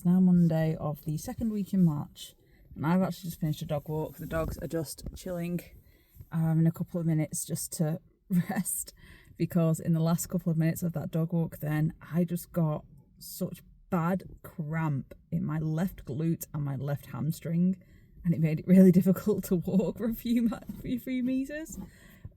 now Monday of the second week in March, and I've actually just finished a dog walk. The dogs are just chilling. I'm having a couple of minutes just to rest, because in the last couple of minutes of that dog walk then, I just got such bad cramp in my left glute and my left hamstring, and it made it really difficult to walk for a few meters.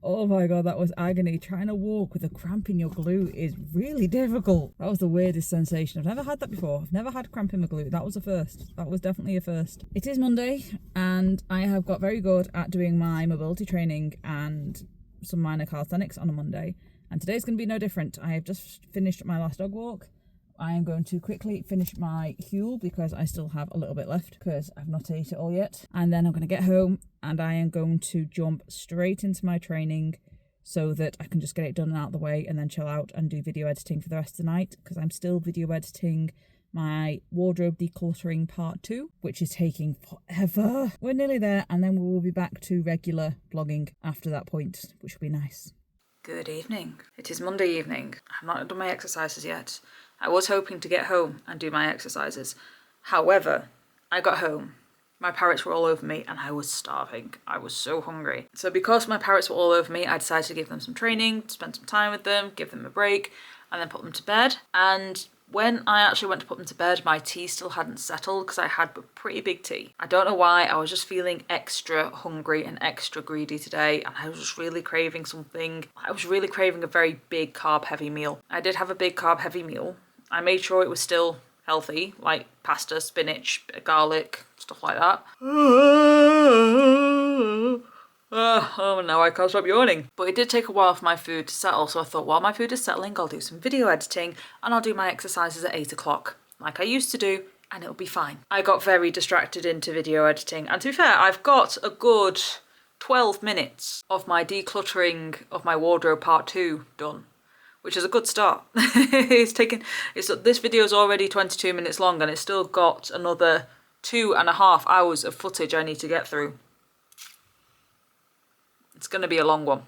Oh my god, that was agony. Trying to walk with a cramp in your glute is really difficult. That was the weirdest sensation. I've never had that before. I've never had cramp in my glute. That was a first. That was definitely a first. It is Monday, and I have got very good at doing my mobility training and some minor calisthenics on a Monday. And today's going to be no different. I have just finished my last dog walk. I am going to quickly finish my Huel because I still have a little bit left because I've not ate it all yet. And then I'm going to get home and I am going to jump straight into my training so that I can just get it done and out of the way and then chill out and do video editing for the rest of the night, because I'm still video editing my wardrobe decluttering part 2, which is taking forever. We're nearly there, and then we will be back to regular vlogging after that point, which will be nice. Good evening. It is Monday evening. I've not done my exercises yet. I was hoping to get home and do my exercises. However, I got home, my parrots were all over me and I was starving. I was so hungry. So because my parrots were all over me, I decided to give them some training, spend some time with them, give them a break, and then put them to bed. And when I actually went to put them to bed, my tea still hadn't settled because I had a pretty big tea. I don't know why, I was just feeling extra hungry and extra greedy today, and I was just really craving something. I was really craving a very big carb heavy meal. I did have a big carb heavy meal. I made sure it was still healthy, like pasta, spinach, garlic, stuff like that. Oh no, I can't stop yawning. But it did take a while for my food to settle, so I thought while my food is settling, I'll do some video editing and I'll do my exercises at 8 o'clock, like I used to do, and it'll be fine. I got very distracted into video editing, and to be fair, I've got a good 12 minutes of my decluttering of my wardrobe part 2 done, which is a good start. This video is already 22 minutes long and it's still got another 2.5 hours of footage I need to get through. It's going to be a long one.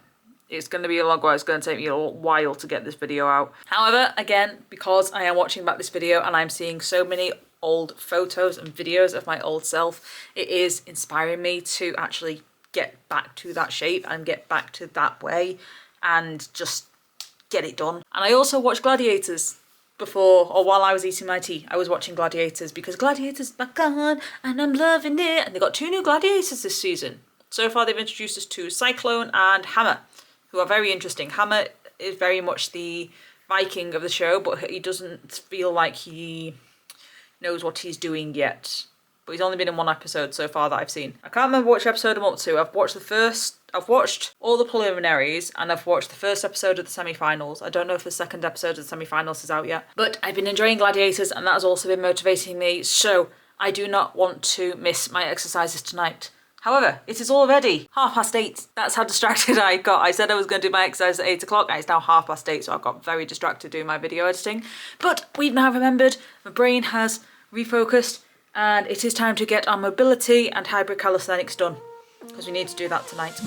It's going to be a long one. It's going to take me a while to get this video out. However, again, because I am watching back this video and I'm seeing so many old photos and videos of my old self, it is inspiring me to actually get back to that shape and get back to that way and just get it done. And I also watched Gladiators before, or while I was eating my tea. I was watching Gladiators because Gladiators back on and I'm loving it. And they got 2 new Gladiators this season. So far they've introduced us to Cyclone and Hammer, who are very interesting. Hammer is very much the Viking of the show, but he doesn't feel like he knows what he's doing yet. But he's only been in 1 episode so far that I've seen. I can't remember which episode I'm up to. I've watched all the preliminaries and I've watched the first episode of the semi-finals. I don't know if the second episode of the semi-finals is out yet. But I've been enjoying Gladiators and that has also been motivating me, so I do not want to miss my exercises tonight. However, it is already 8:30. That's how distracted I got. I said I was going to do my exercise at 8 o'clock and it's now 8:30, so I've got very distracted doing my video editing. But we've now remembered, my brain has refocused, and it is time to get our mobility and hybrid calisthenics done, because we need to do that tonight.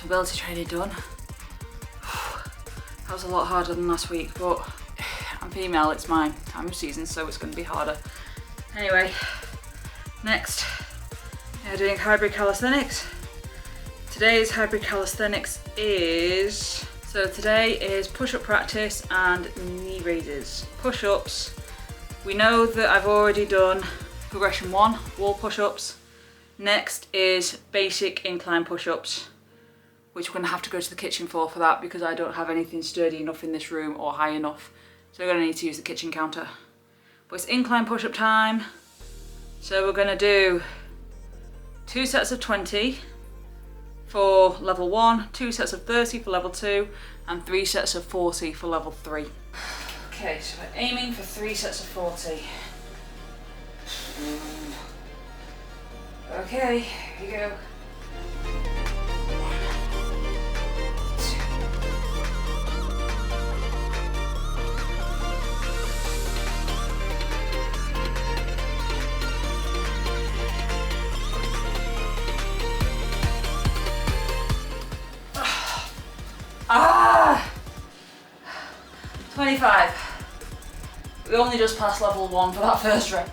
Mobility training done. That was a lot harder than last week, but I'm female, it's my time of season, so it's going to be harder. Anyway, next, we're doing hybrid calisthenics. Today's hybrid calisthenics is, so today is push-up practice and knee raises. Push-ups, we know that I've already done progression 1, wall push-ups. Next is basic incline push-ups, which we're going to have to go to the kitchen for that because I don't have anything sturdy enough in this room or high enough. So we're going to need to use the kitchen counter. But it's incline push-up time. So we're going to do 2 sets of 20 for level 1, 2 sets of 30 for level 2, and 3 sets of 40 for level 3. Okay, so we're aiming for 3 sets of 40. Okay, here we go. 25. We only just passed level 1 for that first rep.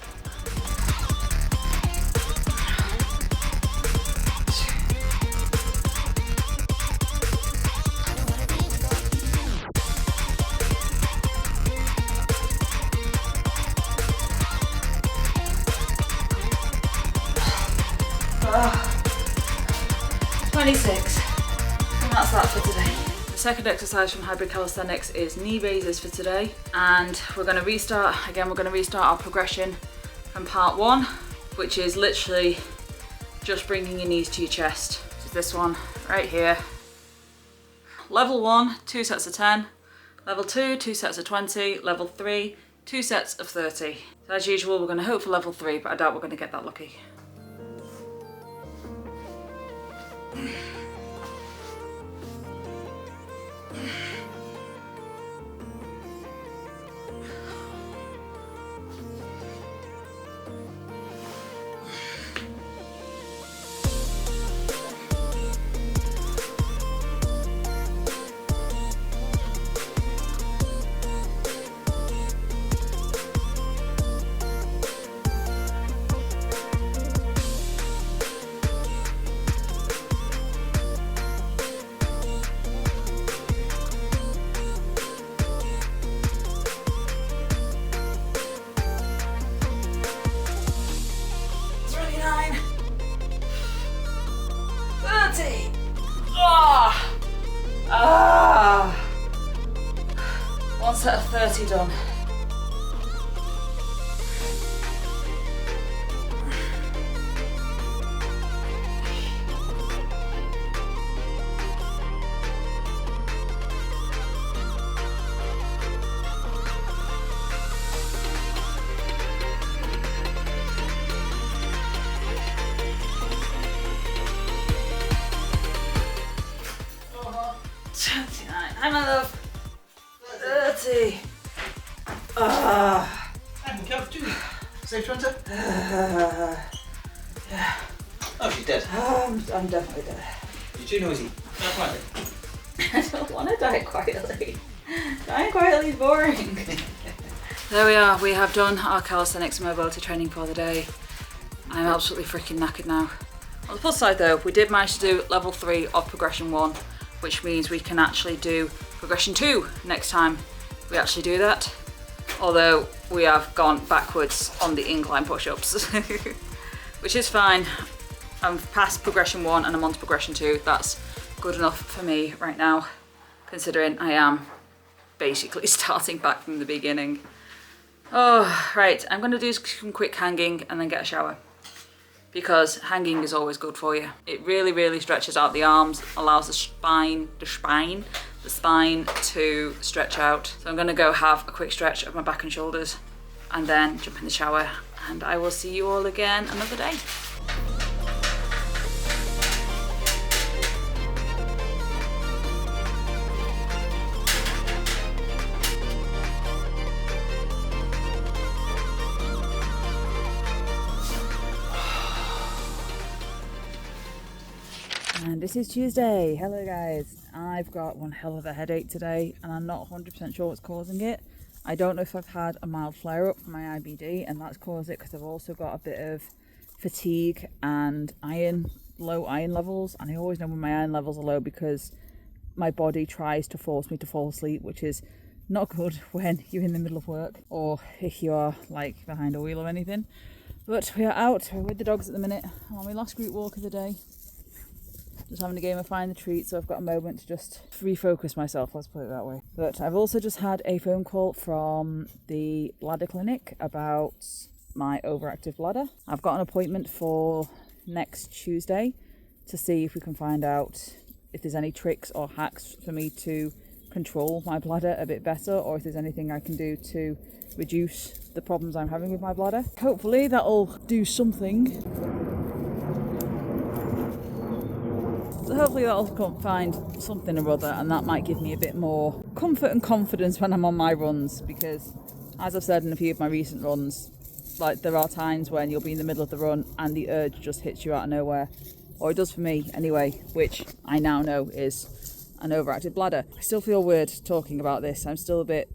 Uh, 26. And that's that for today. The second exercise from hybrid calisthenics is knee raises for today, and we're going to restart our progression from part 1, which is literally just bringing your knees to your chest. Which is this one right here. Level 1, 2 sets of 10. Level 2, 2 sets of 20. Level 3, 2 sets of 30. So as usual, we're going to hope for level 3, but I doubt we're going to get that lucky. One set of 30 done. Hi, my love. 30. And count 2. Safe to enter? Yeah. Oh, she's dead. I'm definitely dead. You're too noisy. Not quietly. I don't want to die quietly. Dying quietly is boring. There we are. We have done our calisthenics and mobility training for the day. I'm absolutely freaking knackered now. On the plus side though, we did manage to do level 3 of progression 1, which means we can actually do progression 2 next time we actually do that. Although we have gone backwards on the incline push-ups, which is fine. I'm past progression 1 and I'm on to progression 2. That's good enough for me right now, considering I am basically starting back from the beginning. Oh, right, I'm gonna do some quick hanging and then get a shower, because hanging is always good for you. It really, really stretches out the arms, allows the spine to stretch out. So I'm gonna go have a quick stretch of my back and shoulders and then jump in the shower, and I will see you all again another day. And This is Tuesday. Hello guys. I've got one hell of a headache today and I'm not 100% sure what's causing it. I don't know if I've had a mild flare up from my IBD and that's caused it because I've also got a bit of fatigue and low iron levels, and I always know when my iron levels are low because my body tries to force me to fall asleep, which is not good when you're in the middle of work or if you are like behind a wheel or anything. But we are out, we're with the dogs at the minute. I'm on my last group walk of the day. Just having a game of find the treat, so I've got a moment to just refocus myself, let's put it that way. But I've also just had a phone call from the bladder clinic about my overactive bladder. I've got an appointment for next Tuesday to see if we can find out if there's any tricks or hacks for me to control my bladder a bit better, or if there's anything I can do to reduce the problems I'm having with my bladder. Hopefully that'll do something. So hopefully that'll find something or other, and that might give me a bit more comfort and confidence when I'm on my runs, because as I've said in a few of my recent runs, like there are times when you'll be in the middle of the run and the urge just hits you out of nowhere, or it does for me anyway, which I now know is an overactive bladder. I still feel weird talking about this. I'm still a bit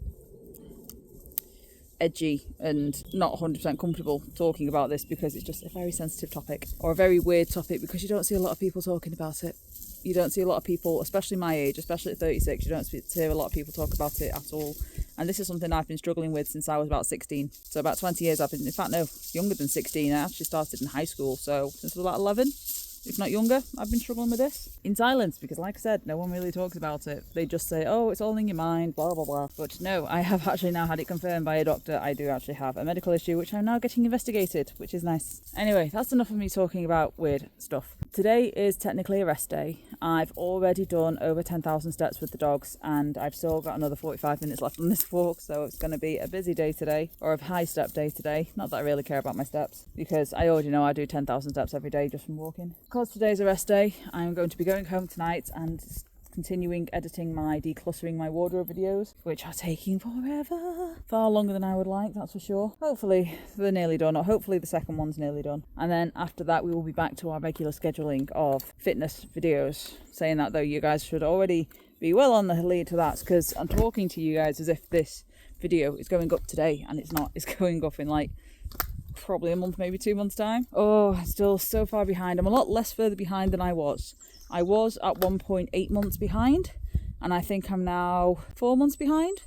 edgy and not 100% comfortable talking about this because it's just a very sensitive topic, or a very weird topic, because you don't see a lot of people talking about it. You don't see a lot of people, especially my age, especially at 36, you don't see a lot of people talk about it at all. And this is something I've been struggling with since I was about 16. So about 20 years I've been, in fact no, younger than 16. I actually started in high school, so since I was about 11, if not younger, I've been struggling with this in silence, because like I said, no one really talks about it. They just say, oh, it's all in your mind, blah blah blah. But no, I have actually now had it confirmed by a doctor. I do actually have a medical issue which I'm now getting investigated, which is nice. Anyway, that's enough of me talking about weird stuff. Today is technically a rest day. I've already done over 10,000 steps with the dogs and I've still got another 45 minutes left on this walk, so it's going to be a busy day today, or a high step day today. Not that I really care about my steps, because I already know I do 10,000 steps every day just from walking. Because today's a rest day, I'm going to be going home tonight and continuing editing my decluttering my wardrobe videos, which are taking forever. Far longer than I would like, that's for sure. Hopefully they're nearly done, or hopefully the second one's nearly done. And then after that we will be back to our regular scheduling of fitness videos. Saying that though, you guys should already be well on the lead to that, because I'm talking to you guys as if this video is going up today, and it's not. It's going up in like probably a month, maybe 2 months time. Oh, I'm still so far behind. I'm a lot less further behind than I was. I was at 1.8 months behind, and I think I'm now 4 months behind,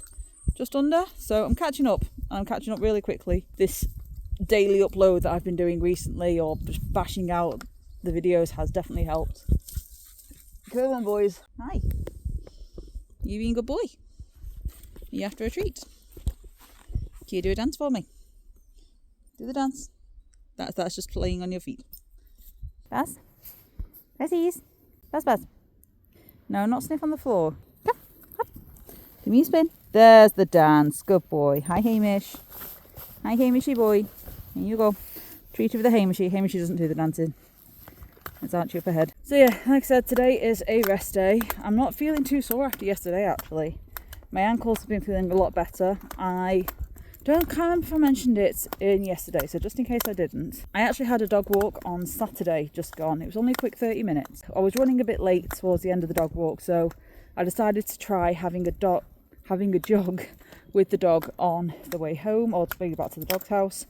just under. So I'm catching up, and I'm catching up really quickly. This daily upload that I've been doing recently, or just bashing out the videos, has definitely helped. Come on, boys. Hi. You being a good boy? You after a treat? Can you do a dance for me? Do the dance. That's just playing on your feet. Buzz? Buzzies? Buzz, Buzz. No, not sniff on the floor. Come, up. Give me a spin. There's the dance. Good boy. Hi, Hamish. Hi, Hamishy boy. Here you go. Treat her with a Hamishy. Hamishy doesn't do the dancing. It's Archie up ahead. So yeah, like I said, today is a rest day. I'm not feeling too sore after yesterday, actually. My ankles have been feeling a lot better. I can't remember if I mentioned it in yesterday, so just in case I didn't. I actually had a dog walk on Saturday, just gone. It was only a quick 30 minutes. I was running a bit late towards the end of the dog walk, so I decided to try having a jog with the dog on the way home, or to bring it back to the dog's house.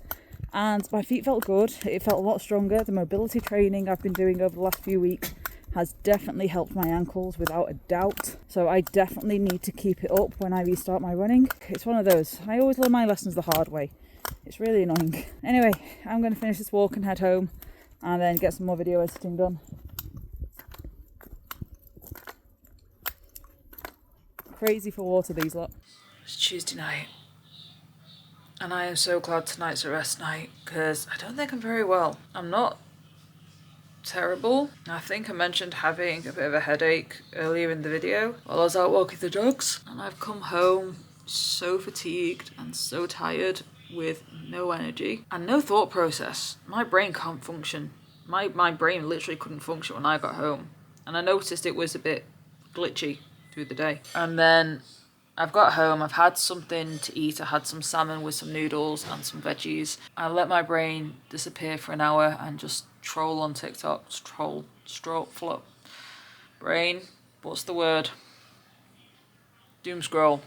And my feet felt good. It felt a lot stronger. The mobility training I've been doing over the last few weeks has definitely helped my ankles, without a doubt. So I definitely need to keep it up when I restart my running. It's one of those. I always learn my lessons the hard way. It's really annoying. Anyway, I'm going to finish this walk and head home, and then get some more video editing done. Crazy for water, these lot. It's Tuesday night, and I am so glad tonight's a rest night, because I don't think I'm very well. I'm not terrible. I think I mentioned having a bit of a headache earlier in the video while I was out walking the dogs, and I've come home so fatigued and so tired, with no energy and no thought process. My brain can't function. My brain literally couldn't function when I got home, and I noticed it was a bit glitchy through the day. And then I've got home, I've had something to eat. I had some salmon with some noodles and some veggies. I let my brain disappear for an hour and just troll on TikTok, Brain, what's the word? Doom scroll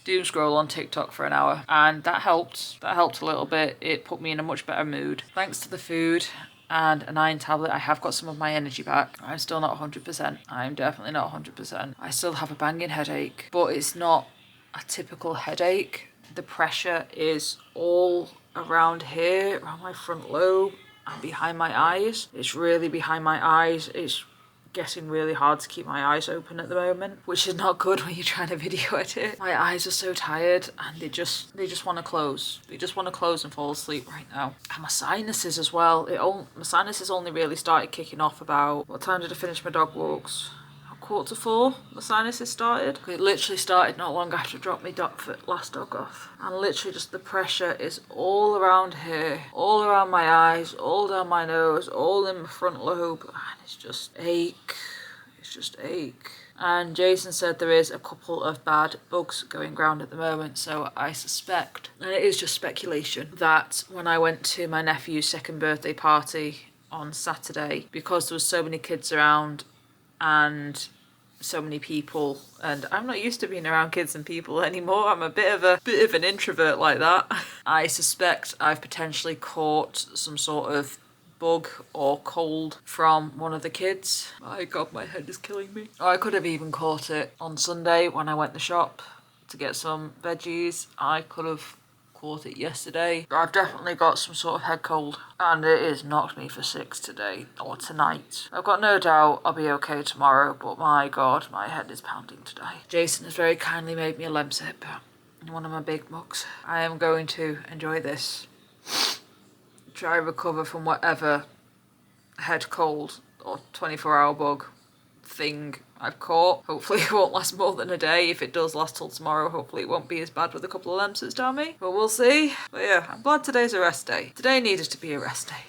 on TikTok for an hour, and that helped a little bit. It put me in a much better mood. Thanks to the food and an iron tablet, I have got some of my energy back. I'm still not 100%. I'm definitely not 100%. I still have a banging headache, but it's not a typical headache. The pressure is all around here, around my front lobe and behind my eyes. It's really behind my eyes. It's getting really hard to keep my eyes open at the moment, which is not good when you're trying to video edit. My eyes are so tired and they just want to close. They just want to close and fall asleep right now. And my sinuses as well. My sinuses only really started kicking off about, what time did I finish my dog walks? 3:45, my sinuses started. It literally started not long after I dropped my last dog off. And literally just the pressure is all around here, all around my eyes, all down my nose, all in my front lobe. And it's just ache. It's just ache. And Jason said there is a couple of bad bugs going around at the moment, so I suspect, and it is just speculation, that when I went to my nephew's second birthday party on Saturday, because there was so many kids around and so many people, and I'm not used to being around kids and people anymore. I'm a bit of an introvert like that. I suspect I've potentially caught some sort of bug or cold from one of the kids. My God, my head is killing me. Or I could have even caught it on Sunday when I went to the shop to get some veggies. I could have caught it yesterday. I've definitely got some sort of head cold, and it has knocked me for 6 today or tonight. I've got no doubt I'll be okay tomorrow, but my God, my head is pounding today. Jason has very kindly made me a lemsip in one of my big mugs. I am going to enjoy this, try and recover from whatever head cold or 24-hour bug thing I've caught. Hopefully it won't last more than a day. If it does last till tomorrow, hopefully it won't be as bad with a couple of lemsips down me. But we'll see. But yeah, I'm glad today's a rest day. Today needed to be a rest day.